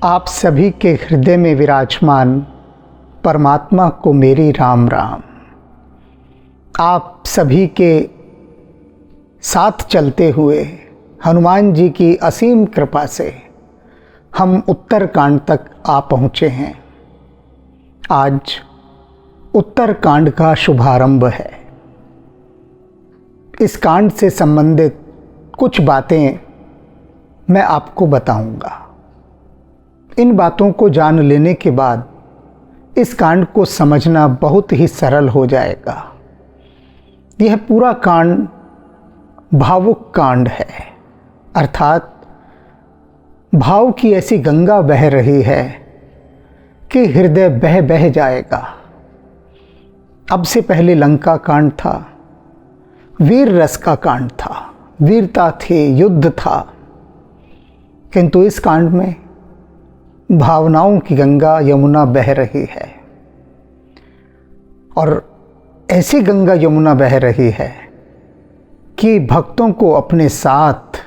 आप सभी के हृदय में विराजमान परमात्मा को मेरी राम राम। आप सभी के साथ चलते हुए हनुमान जी की असीम कृपा से हम उत्तरकांड तक आ पहुँचे हैं। आज उत्तरकांड का शुभारंभ है। इस कांड से संबंधित कुछ बातें मैं आपको बताऊंगा। इन बातों को जान लेने के बाद इस कांड को समझना बहुत ही सरल हो जाएगा। यह पूरा कांड भावुक कांड है, अर्थात भाव की ऐसी गंगा बह रही है कि हृदय बह बह जाएगा। अब से पहले लंका कांड था, वीर रस का कांड था, वीरता थी, युद्ध था, किंतु इस कांड में भावनाओं की गंगा यमुना बह रही है। और ऐसी गंगा यमुना बह रही है कि भक्तों को अपने साथ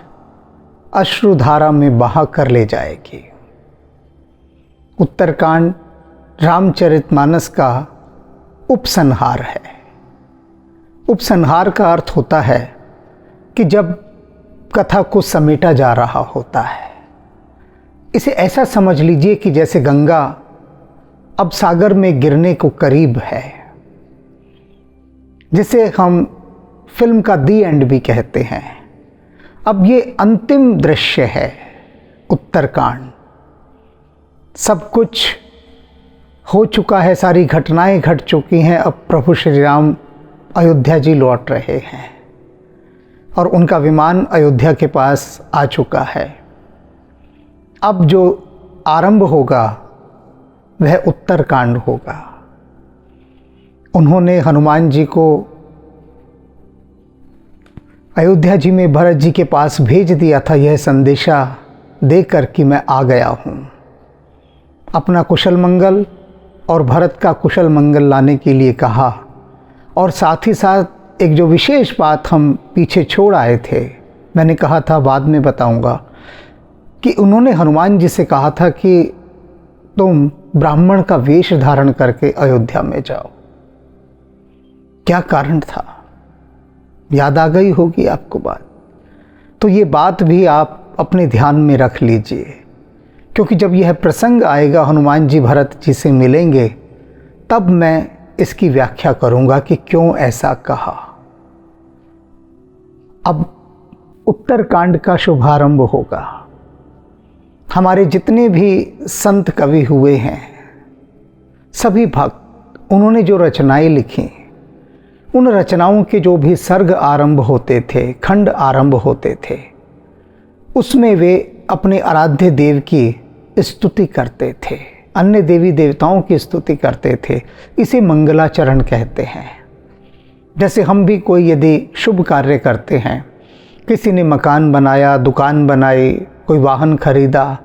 अश्रुधारा में बहा कर ले जाएगी। उत्तरकांड रामचरितमानस का उपसंहार है। उपसंहार का अर्थ होता है कि जब कथा को समेटा जा रहा होता है। इसे ऐसा समझ लीजिए कि जैसे गंगा अब सागर में गिरने को करीब है, जिसे हम फिल्म का दी एंड भी कहते हैं। अब ये अंतिम दृश्य है उत्तरकांड। सब कुछ हो चुका है, सारी घटनाएं घट चुकी हैं। अब प्रभु श्री राम अयोध्या जी लौट रहे हैं और उनका विमान अयोध्या के पास आ चुका है। अब जो आरंभ होगा वह उत्तरकांड होगा। उन्होंने हनुमान जी को अयोध्या जी में भरत जी के पास भेज दिया था, यह संदेशा देकर कि मैं आ गया हूँ। अपना कुशल मंगल और भरत का कुशल मंगल लाने के लिए कहा। और साथ ही साथ एक जो विशेष बात हम पीछे छोड़ आए थे, मैंने कहा था बाद में बताऊंगा, कि उन्होंने हनुमान जी से कहा था कि तुम ब्राह्मण का वेश धारण करके अयोध्या में जाओ। क्या कारण था? याद आ गई होगी आपको बात। तो ये बात भी आप अपने ध्यान में रख लीजिए, क्योंकि जब यह प्रसंग आएगा, हनुमान जी भरत जी से मिलेंगे, तब मैं इसकी व्याख्या करूंगा कि क्यों ऐसा कहा। अब उत्तरकांड का शुभारंभ होगा। हमारे जितने भी संत कवि हुए हैं, सभी भक्त, उन्होंने जो रचनाएं लिखी, उन रचनाओं के जो भी सर्ग आरंभ होते थे, खंड आरंभ होते थे, उसमें वे अपने आराध्य देव की स्तुति करते थे, अन्य देवी देवताओं की स्तुति करते थे। इसे मंगलाचरण कहते हैं। जैसे हम भी कोई यदि शुभ कार्य करते हैं, किसी ने मकान बनाया, दुकान बनाई, कोई वाहन खरीदा,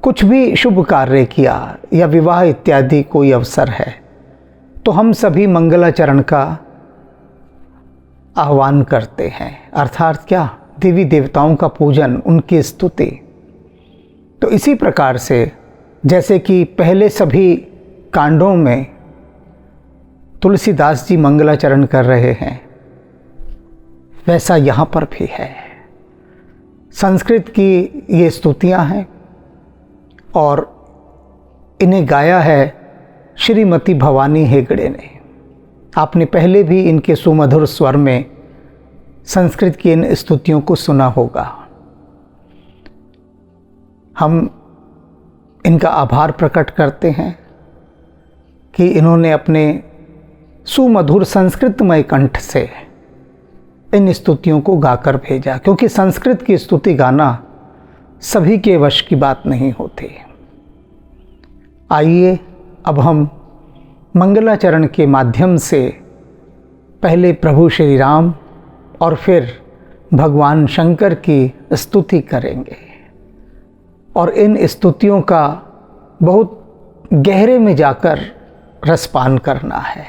कुछ भी शुभ कार्य किया या विवाह इत्यादि कोई अवसर है, तो हम सभी मंगलाचरण का आह्वान करते हैं। अर्थात क्या? देवी देवताओं का पूजन, उनकी स्तुति। तो इसी प्रकार से जैसे कि पहले सभी कांडों में तुलसीदास जी मंगलाचरण कर रहे हैं, वैसा यहाँ पर भी है। संस्कृत की ये स्तुतियाँ हैं और इन्हें गाया है श्रीमती भवानी हेगड़े ने। आपने पहले भी इनके सुमधुर स्वर में संस्कृत की इन स्तुतियों को सुना होगा। हम इनका आभार प्रकट करते हैं कि इन्होंने अपने सुमधुर संस्कृतमय कंठ से इन स्तुतियों को गाकर भेजा, क्योंकि संस्कृत की स्तुति गाना सभी के वश की बात नहीं होती। आइए अब हम मंगलाचरण के माध्यम से पहले प्रभु श्री राम और फिर भगवान शंकर की स्तुति करेंगे। और इन स्तुतियों का बहुत गहरे में जाकर रसपान करना है,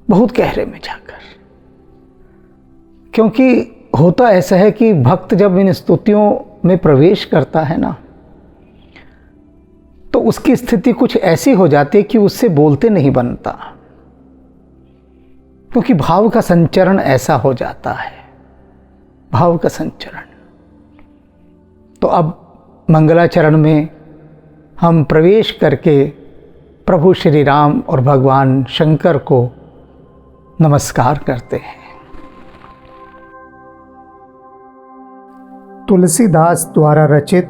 बहुत गहरे में जाकर। क्योंकि होता ऐसा है कि भक्त जब इन स्तुतियों में प्रवेश करता है ना, तो उसकी स्थिति कुछ ऐसी हो जाती है कि उससे बोलते नहीं बनता, क्योंकि भाव का संचरण ऐसा हो जाता है, भाव का संचरण। तो अब मंगलाचरण में हम प्रवेश करके प्रभु श्री राम और भगवान शंकर को नमस्कार करते हैं। तुलसीदास द्वारा रचित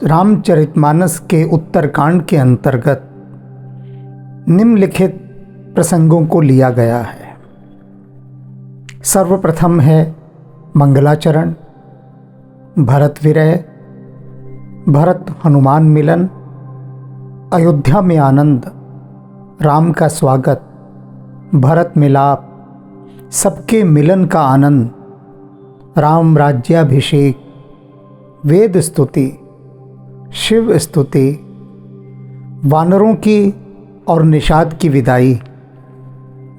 रामचरितमानस के उत्तरकांड के अंतर्गत निम्नलिखित प्रसंगों को लिया गया है। सर्वप्रथम है मंगलाचरण, भरत विरह, भरत हनुमान मिलन, अयोध्या में आनंद, राम का स्वागत, भरत मिलाप, सबके मिलन का आनंद, राम राज्याभिषेक, वेद स्तुति, शिव स्तुति, वानरों की और निषाद की विदाई,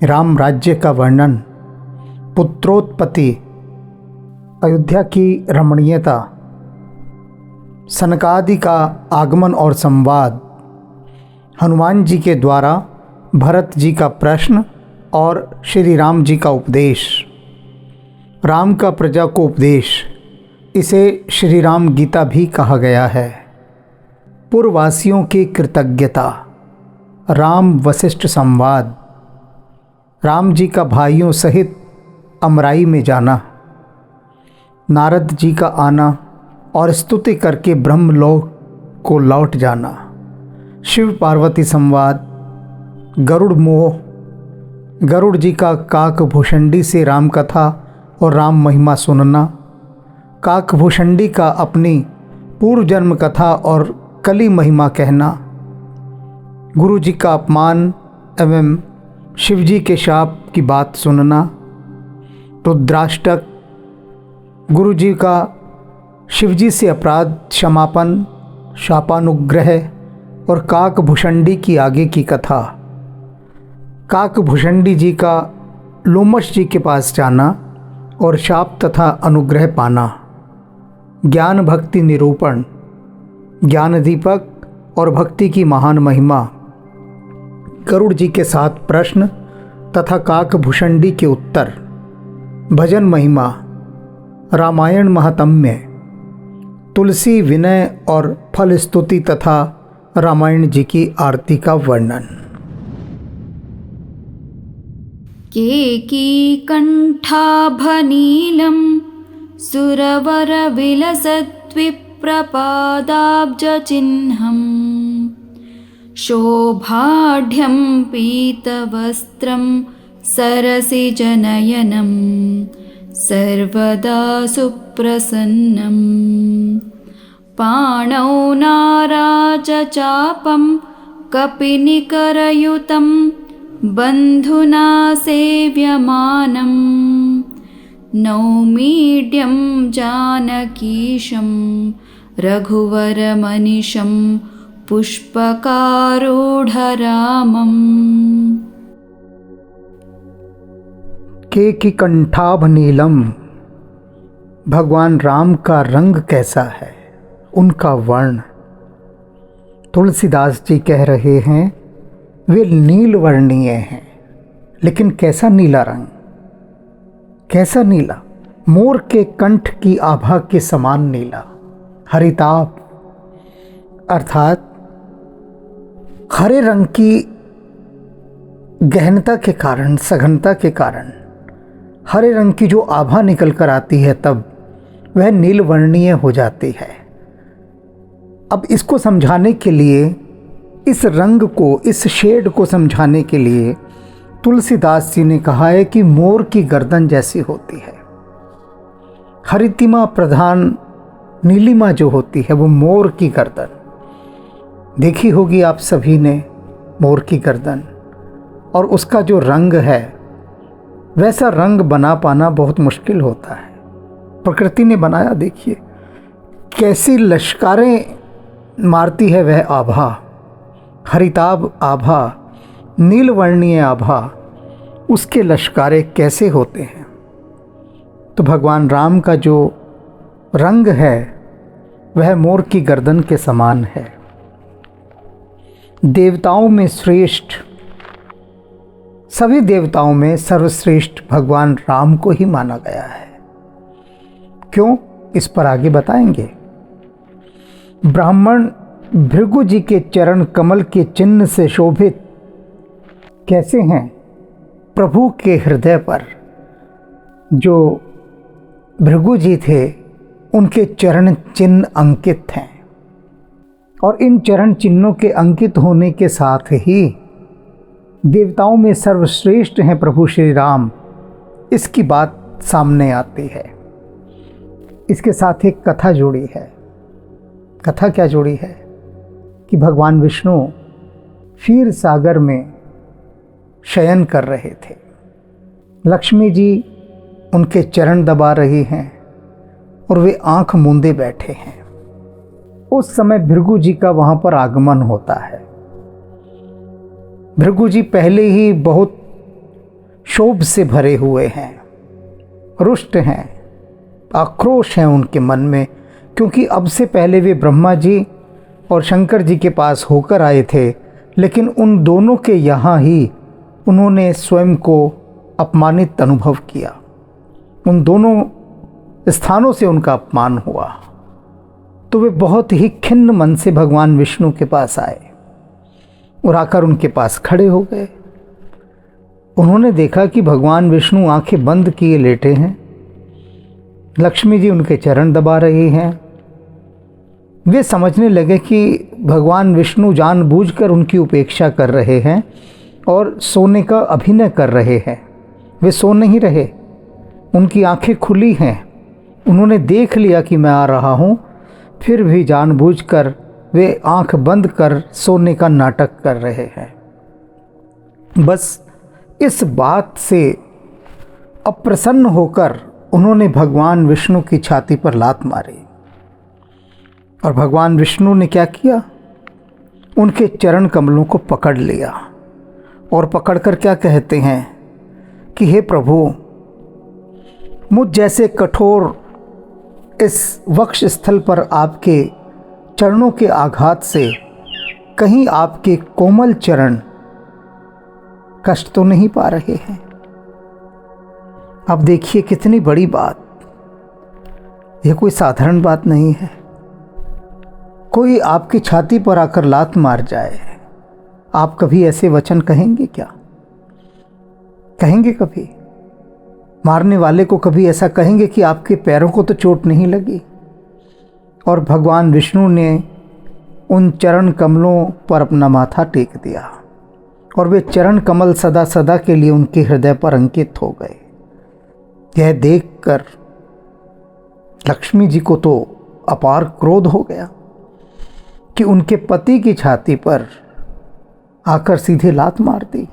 राम राज्य का वर्णन, पुत्रोत्पत्ति, अयोध्या की रमणीयता, सनकादि का आगमन और संवाद, हनुमान जी के द्वारा भरत जी का प्रश्न और श्री राम जी का उपदेश, राम का प्रजा को उपदेश, इसे श्री राम गीता भी कहा गया है। पूर्ववासियों की कृतज्ञता, राम वशिष्ठ संवाद, राम जी का भाइयों सहित अमराई में जाना, नारद जी का आना और स्तुति करके ब्रह्मलोक को लौट जाना, शिव पार्वती संवाद, गरुड़ मोह, गरुड़ जी का काकभूषणी से राम कथा और राम महिमा सुनना, काकभूषणी का अपनी पूर्व जन्म कथा और कली महिमा कहना, गुरु जी का अपमान एवं शिव जी के शाप की बात सुनना, रुद्राष्टक, गुरु जी का शिव जी से अपराध क्षमापन, शापानुग्रह और काकभूषणी की आगे की कथा, काकभूषणी जी का लोमश जी के पास जाना और शाप तथा अनुग्रह पाना, ज्ञान भक्ति निरूपण, ज्ञान दीपक और भक्ति की महान महिमा, गरुड़ जी के 7 प्रश्न तथा काकभूषणी के उत्तर, भजन महिमा, रामायण महात्म्य, तुलसी विनय और फल स्तुति तथा रामायण जी की आरती का वर्णन। केकी कंठाभनीलं सुरवर विलसद्विप्रपादाब्जचिह्नं शोभाढ्यं पीतवस्त्रं सरसिजनयनं सर्वदा सुप्रसन्नं पाणौ नाराजचापं कपिनिकरयुतं बन्धुना सेव्यमानं नौमीड्यं जानकीशं रघुवरमनिशं पुष्पकारूढरामम्। केकी कंठाभ नीलम, भगवान राम का रंग कैसा है, उनका वर्ण। तुलसीदास जी कह रहे हैं वे नील वर्णीय हैं, लेकिन कैसा नीला रंग, कैसा नीला, मोर के कंठ की आभा के समान नीला, हरिताभ अर्थात हरे रंग की गहनता के कारण, सघनता के कारण हरे रंग की जो आभा निकल कर आती है तब वह नील वर्णीय हो जाती है। अब इसको समझाने के लिए, इस रंग को, इस शेड को समझाने के लिए तुलसीदास जी ने कहा है कि मोर की गर्दन जैसी होती है। हरितिमा प्रधान नीलिमा जो होती है वो मोर की गर्दन देखी होगी आप सभी ने, मोर की गर्दन, और उसका जो रंग है वैसा रंग बना पाना बहुत मुश्किल होता है। प्रकृति ने बनाया, देखिए कैसी लश्कारें मारती है वह आभा, हरिताभ आभा, नीलवर्णीय आभा, उसके लश्कारे कैसे होते हैं। तो भगवान राम का जो रंग है वह मोर की गर्दन के समान है। देवताओं में श्रेष्ठ, सभी देवताओं में सर्वश्रेष्ठ भगवान राम को ही माना गया है। क्यों, इस पर आगे बताएंगे। ब्राह्मण भृगु जी के चरण कमल के चिन्ह से शोभित कैसे हैं? प्रभु के हृदय पर जो भृगु जी थे उनके चरण चिन्ह अंकित हैं, और इन चरण चिन्हों के अंकित होने के साथ ही देवताओं में सर्वश्रेष्ठ हैं प्रभु श्री राम, इसकी बात सामने आती है। इसके साथ एक कथा जुड़ी है। कथा क्या जुड़ी है कि भगवान विष्णु क्षीर सागर में शयन कर रहे थे। लक्ष्मी जी उनके चरण दबा रही हैं और वे आंख मूंदे बैठे हैं। उस समय भृगु जी का वहां पर आगमन होता है। भृगु जी पहले ही बहुत क्षोभ से भरे हुए हैं, रुष्ट हैं, आक्रोश है उनके मन में, क्योंकि अब से पहले वे ब्रह्मा जी और शंकर जी के पास होकर आए थे, लेकिन उन दोनों के यहाँ ही उन्होंने स्वयं को अपमानित अनुभव किया। उन दोनों स्थानों से उनका अपमान हुआ, तो वे बहुत ही खिन्न मन से भगवान विष्णु के पास आए और आकर उनके पास खड़े हो गए। उन्होंने देखा कि भगवान विष्णु आंखें बंद किए लेटे हैं, लक्ष्मी जी उनके चरण दबा रही हैं। वे समझने लगे कि भगवान विष्णु जानबूझकर उनकी उपेक्षा कर रहे हैं और सोने का अभिनय कर रहे हैं। वे सो नहीं रहे, उनकी आंखें खुली हैं। उन्होंने देख लिया कि मैं आ रहा हूँ, फिर भी जानबूझकर वे आंख बंद कर सोने का नाटक कर रहे हैं। बस इस बात से अप्रसन्न होकर उन्होंने भगवान विष्णु की छाती पर लात मारी। और भगवान विष्णु ने क्या किया? उनके चरण कमलों को पकड़ लिया और पकड़कर क्या कहते हैं कि हे प्रभु, मुझ जैसे कठोर इस वक्ष स्थल पर आपके चरणों के आघात से कहीं आपके कोमल चरण कष्ट तो नहीं पा रहे हैं? अब देखिए कितनी बड़ी बात, यह कोई साधारण बात नहीं है। कोई आपकी छाती पर आकर लात मार जाए, आप कभी ऐसे वचन कहेंगे क्या? कहेंगे कभी? मारने वाले को कभी ऐसा कहेंगे कि आपके पैरों को तो चोट नहीं लगी? और भगवान विष्णु ने उन चरण कमलों पर अपना माथा टेक दिया और वे चरण कमल सदा सदा के लिए उनके हृदय पर अंकित हो गए। यह देखकर लक्ष्मी जी को तो अपार क्रोध हो गया कि उनके पति की छाती पर आकर सीधे लात मार दी।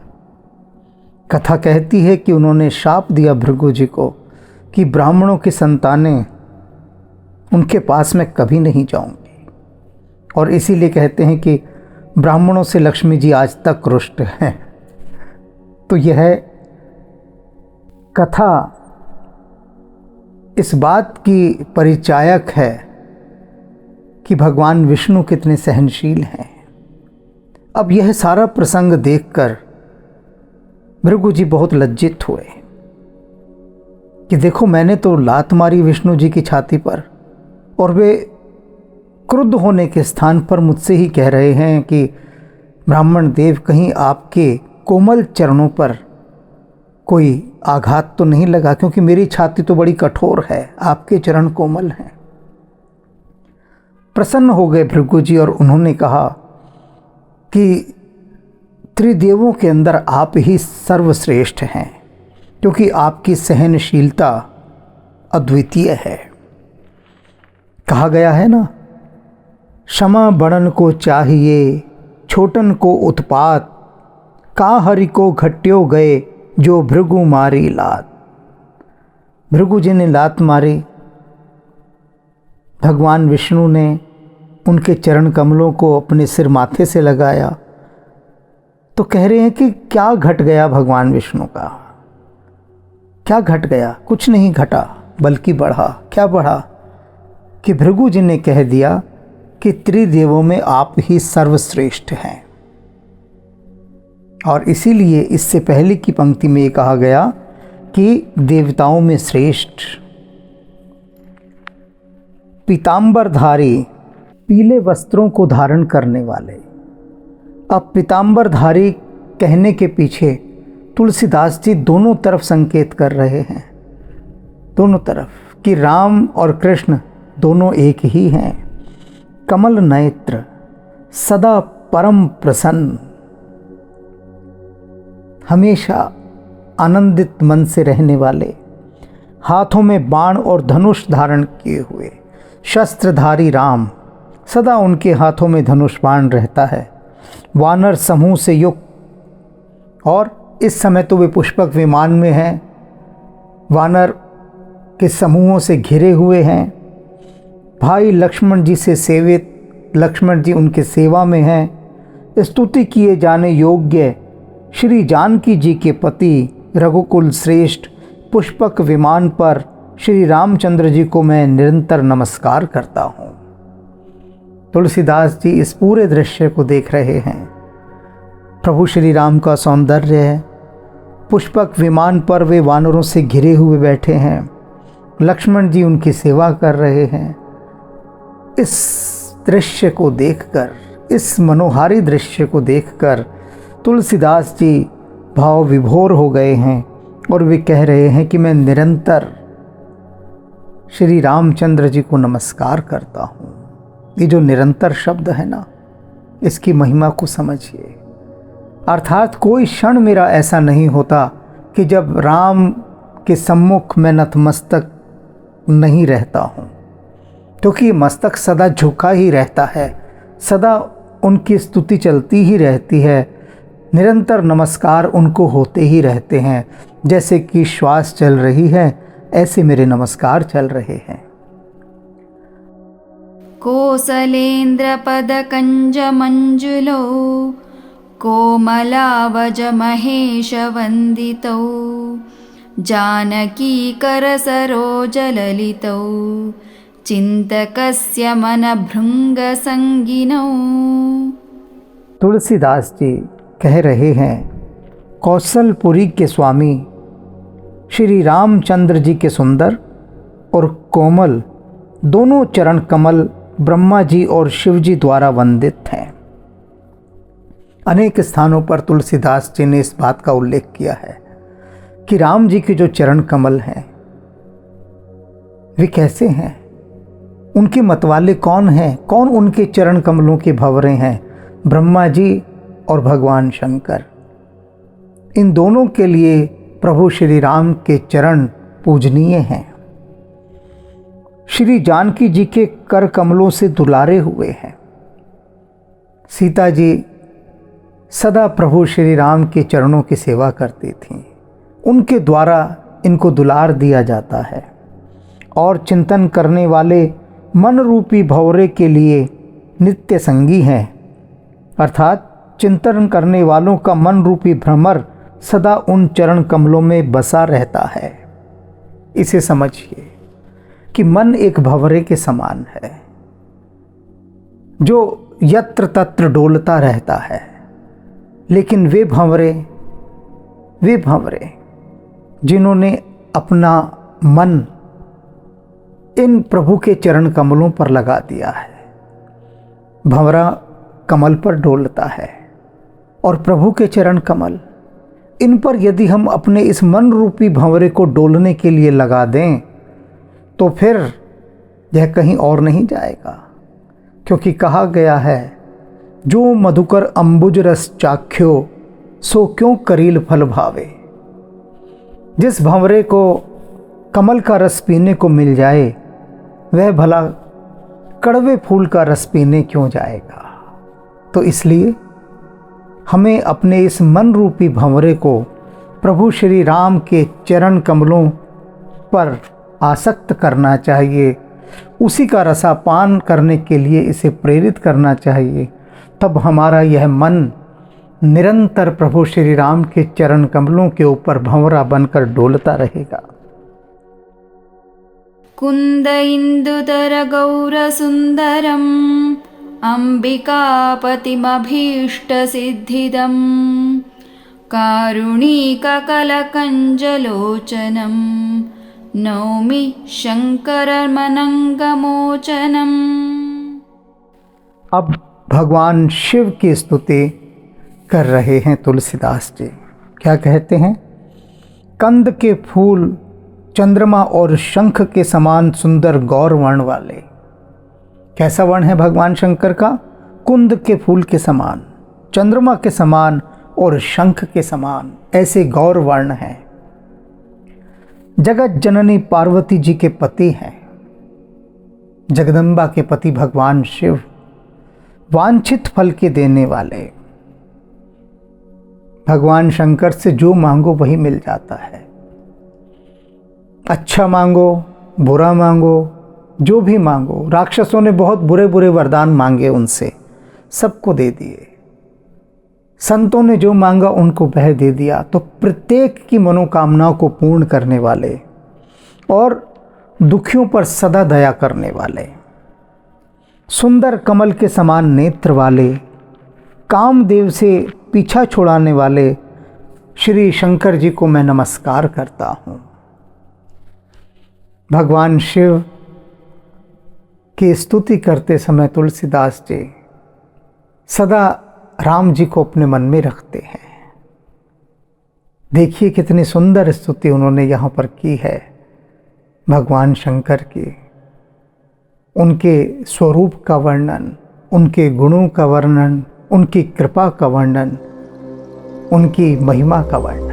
कथा कहती है कि उन्होंने शाप दिया भृगु जी को कि ब्राह्मणों की संतानें उनके पास में कभी नहीं जाऊंगी, और इसीलिए कहते हैं कि ब्राह्मणों से लक्ष्मी जी आज तक रुष्ट हैं। तो यह कथा इस बात की परिचायक है कि भगवान विष्णु कितने सहनशील हैं। अब यह सारा प्रसंग देखकर भृगु जी बहुत लज्जित हुए कि देखो, मैंने तो लात मारी विष्णु जी की छाती पर और वे क्रुद्ध होने के स्थान पर मुझसे ही कह रहे हैं कि ब्राह्मण देव, कहीं आपके कोमल चरणों पर कोई आघात तो नहीं लगा? क्योंकि मेरी छाती तो बड़ी कठोर है, आपके चरण कोमल हैं। प्रसन्न हो गए भृगु जी और उन्होंने कहा कि त्रिदेवों के अंदर आप ही सर्वश्रेष्ठ हैं, क्योंकि आपकी सहनशीलता अद्वितीय है। कहा गया है ना, क्षमा बड़न को चाहिए, छोटन को उत्पात, का हरि को घट्यो गए, जो भृगु मारी लात। भृगु जी ने लात मारी, भगवान विष्णु ने उनके चरण कमलों को अपने सिर माथे से लगाया। तो कह रहे हैं कि क्या घट गया भगवान विष्णु का? क्या घट गया? कुछ नहीं घटा, बल्कि बढ़ा। क्या बढ़ा? कि भृगु जी ने कह दिया कि त्रिदेवों में आप ही सर्वश्रेष्ठ हैं। और इसीलिए इससे पहले की पंक्ति में ये कहा गया कि देवताओं में श्रेष्ठ, पीतांबरधारी, पीले वस्त्रों को धारण करने वाले। अब पीतांबरधारी कहने के पीछे तुलसीदास जी दोनों तरफ संकेत कर रहे हैं, दोनों तरफ, कि राम और कृष्ण दोनों एक ही हैं। कमल नेत्र, सदा परम प्रसन्न, हमेशा आनंदित मन से रहने वाले, हाथों में बाण और धनुष धारण किए हुए, शस्त्रधारी राम, सदा उनके हाथों में धनुष बाण रहता है, वानर समूह से युक्त, और इस समय तो वे पुष्पक विमान में हैं, वानर के समूहों से घिरे हुए हैं, भाई लक्ष्मण जी से सेवित, लक्ष्मण जी उनके सेवा में हैं। स्तुति किए जाने योग्य श्री जानकी जी के पति, रघुकुल श्रेष्ठ, पुष्पक विमान पर श्री रामचंद्र जी को मैं निरंतर नमस्कार करता हूँ। तुलसीदास जी इस पूरे दृश्य को देख रहे हैं। प्रभु श्री राम का सौंदर्य है, पुष्पक विमान पर वे वानरों से घिरे हुए बैठे हैं, लक्ष्मण जी उनकी सेवा कर रहे हैं। इस दृश्य को देखकर, इस मनोहारी दृश्य को देखकर तुलसीदास जी भाव विभोर हो गए हैं और वे कह रहे हैं कि मैं निरंतर श्री रामचंद्र जी को नमस्कार करता हूँ। ये जो निरंतर शब्द है ना, इसकी महिमा को समझिए। अर्थात कोई क्षण मेरा ऐसा नहीं होता कि जब राम के सम्मुख मैं नतमस्तक नहीं रहता हूँ, क्योंकि मस्तक सदा झुका ही रहता है, सदा उनकी स्तुति चलती ही रहती है, निरंतर नमस्कार उनको होते ही रहते हैं। जैसे कि श्वास चल रही है, ऐसे मेरे नमस्कार चल रहे हैं। कोसलेन्द्र पदकंज मंजुलो कोमलावज महेश वंदितौ जानकी कर सरोज ललितौ चिंतकस्य मन भृंग संगिनौ। तुलसीदास जी कह रहे हैं, कौशलपुरी के स्वामी श्री रामचंद्र जी के सुंदर और कोमल दोनों चरण कमल ब्रह्मा जी और शिव जी द्वारा वंदित हैं। अनेक स्थानों पर तुलसीदास जी ने इस बात का उल्लेख किया है कि राम जी के जो चरण कमल हैं वे कैसे हैं, उनके मतवाले कौन हैं, कौन उनके चरण कमलों के भंवरे हैं? ब्रह्मा जी और भगवान शंकर। इन दोनों के लिए प्रभु श्री राम के चरण पूजनीय हैं। श्री जानकी जी के कर कमलों से दुलारे हुए हैं। सीता जी सदा प्रभु श्री राम के चरणों की सेवा करती थीं, उनके द्वारा इनको दुलार दिया जाता है। और चिंतन करने वाले मन रूपी भंवरे के लिए नित्य संगी हैं, अर्थात चिंतन करने वालों का मन रूपी भ्रमर सदा उन चरण कमलों में बसा रहता है। इसे समझिए कि मन एक भंवरे के समान है जो यत्र तत्र डोलता रहता है, लेकिन वे भंवरे जिन्होंने अपना मन इन प्रभु के चरण कमलों पर लगा दिया है। भंवरा कमल पर डोलता है और प्रभु के चरण कमल, इन पर यदि हम अपने इस मन रूपी भंवरे को डोलने के लिए लगा दें तो फिर यह कहीं और नहीं जाएगा, क्योंकि कहा गया है, जो मधुकर अंबुज रस चाख्यो सो क्यों करील फल भावे। जिस भंवरे को कमल का रस पीने को मिल जाए, वह भला कड़वे फूल का रस पीने क्यों जाएगा। तो इसलिए हमें अपने इस मन रूपी भंवरे को प्रभु श्री राम के चरण कमलों पर आसक्त करना चाहिए, उसी का रसापान करने के लिए इसे प्रेरित करना चाहिए। तब हमारा यह मन निरंतर प्रभु श्री राम के चरण कमलों के ऊपर भंवरा बनकर डोलता रहेगा। कुंद इंदुतर गौर सुंदरम अंबिकापतिमभीष्ट सिद्धिदम कारुणिककलकञ्जलोचनं नौमि शङ्करमनङ्गमोचनम्। अब भगवान शिव की स्तुति कर रहे हैं तुलसीदास जी। क्या कहते हैं? कंद के फूल चंद्रमा और शंख के समान सुंदर गौर वर्ण वाले। कैसा वर्ण है भगवान शंकर का? कुंद के फूल के समान, चंद्रमा के समान और शंख के समान, ऐसे गौर वर्ण हैं। जगत जननी पार्वती जी के पति हैं। जगदम्बा के पति भगवान शिव, वांछित फल के देने वाले। भगवान शंकर से जो मांगो वही मिल जाता है। अच्छा मांगो, बुरा मांगो, जो भी मांगो। राक्षसों ने बहुत बुरे बुरे वरदान मांगे, उनसे सबको दे दिए। संतों ने जो मांगा उनको वह दे दिया। तो प्रत्येक की मनोकामनाओं को पूर्ण करने वाले और दुखियों पर सदा दया करने वाले, सुंदर कमल के समान नेत्र वाले, कामदेव से पीछा छुड़ाने वाले श्री शंकर जी को मैं नमस्कार करता हूँ। भगवान शिव की स्तुति करते समय तुलसीदास जी सदा राम जी को अपने मन में रखते हैं। देखिए कितनी सुंदर स्तुति उन्होंने यहाँ पर की है भगवान शंकर की। उनके स्वरूप का वर्णन, उनके गुणों का वर्णन, उनकी कृपा का वर्णन, उनकी महिमा का वर्णन।